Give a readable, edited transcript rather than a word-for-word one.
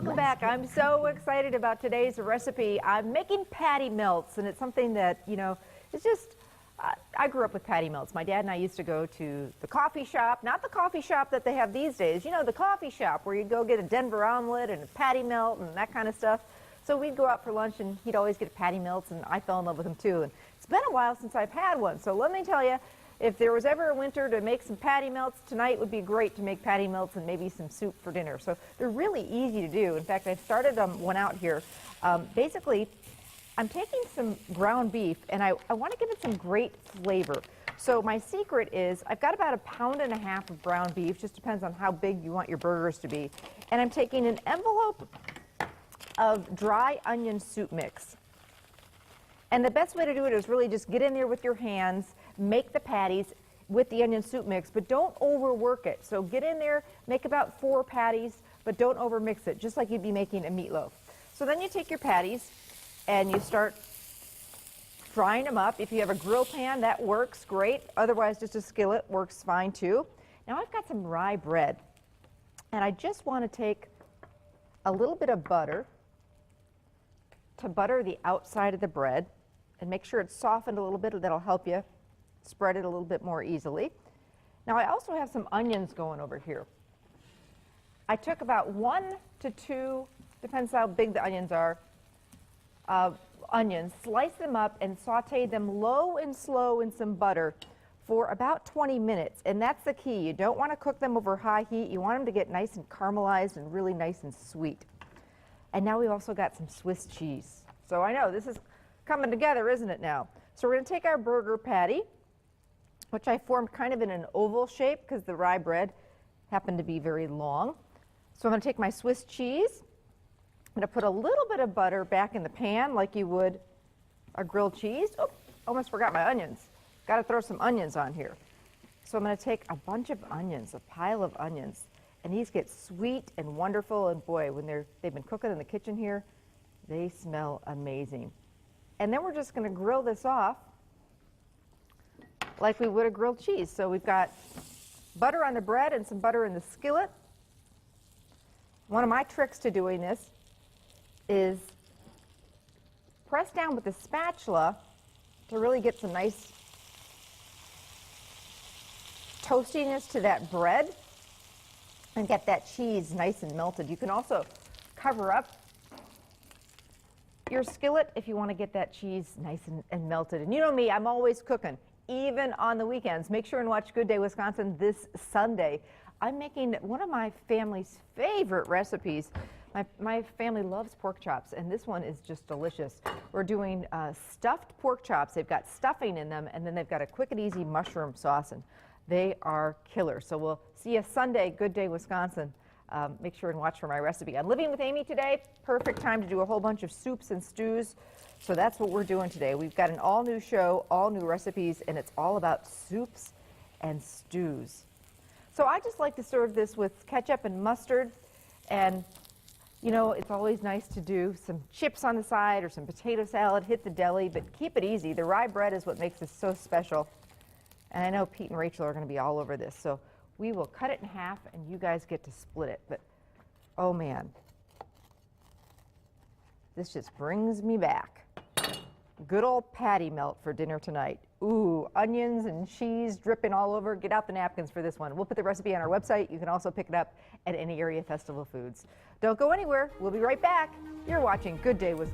Welcome back. I'm so excited about today's recipe. I'm making patty melts, and it's something that, you know, it's just, I grew up with patty melts. My dad and I used to go to the coffee shop, not the coffee shop that they have these days, you know, the coffee shop where you go get a Denver omelet and a patty melt and that kind of stuff. So we'd go out for lunch and he'd always get patty melts, and I fell in love with them too. And it's been a while since I've had one. So let me tell you, if there was ever a winter to make some patty melts, tonight would be great to make patty melts and maybe some soup for dinner. So they're really easy to do. In fact, I've started one out here. Basically, I'm taking some ground beef, and I want to give it some great flavor. So my secret is I've got about 1.5 pounds of ground beef, just depends on how big you want your burgers to be. And I'm taking an envelope of dry onion soup mix. And the best way to do it is really just get in there with your hands, make the patties with the onion soup mix, but don't overwork it. So get in there, make about 4 patties, but don't overmix it, just like you'd be making a meatloaf. So then you take your patties and you start frying them up. If you have a grill pan, that works great. Otherwise, just a skillet works fine too. Now I've got some rye bread, and I just want to take a little bit of butter to butter the outside of the bread and make sure it's softened a little bit. That'll help you spread it a little bit more easily. Now I also have some onions going over here. I took about 1 to 2, depends how big the onions are, onions, sliced them up and sauteed them low and slow in some butter for about 20 minutes. And that's the key. You don't want to cook them over high heat. You want them to get nice and caramelized and really nice and sweet. And now we've also got some Swiss cheese. So I know this is coming together, isn't it now? So we're going to take our burger patty, which I formed kind of in an oval shape because the rye bread happened to be very long. So I'm going to take my Swiss cheese. I'm going to put a little bit of butter back in the pan like you would a grilled cheese. Oh, almost forgot my onions. Got to throw some onions on here. So I'm going to take a bunch of onions, a pile of onions, and these get sweet and wonderful. And boy, when they've been cooking in the kitchen here, they smell amazing. And then we're just going to grill this off like we would a grilled cheese. So we've got butter on the bread and some butter in the skillet. One of my tricks to doing this is press down with the spatula to really get some nice toastiness to that bread and get that cheese nice and melted. You can also cover up your skillet if you want to get that cheese nice and melted. And you know me, I'm always cooking, even on the weekends. Make sure and watch Good Day Wisconsin this Sunday. I'm making one of my family's favorite recipes. My family loves pork chops, and this one is just delicious. We're doing stuffed pork chops. They've got stuffing in them, and then they've got a quick and easy mushroom sauce, and they are killer. So we'll see you Sunday, Good Day Wisconsin. Make sure and watch for my recipe. On Living with Amy today, perfect time to do a whole bunch of soups and stews. So that's what we're doing today. We've got an all-new show, all new recipes, and it's all about soups and stews. So I just like to serve this with ketchup and mustard, and you know, it's always nice to do some chips on the side or some potato salad, hit the deli, but keep it easy. The rye bread is what makes this so special. And I know Pete and Rachel are going to be all over this, so we will cut it in half and you guys get to split it. But oh man, this just brings me back. Good old patty melt for dinner tonight. Ooh, onions and cheese dripping all over. Get out the napkins for this one. We'll put the recipe on our website. You can also pick it up at any area Festival Foods. Don't go anywhere. We'll be right back. You're watching Good Day with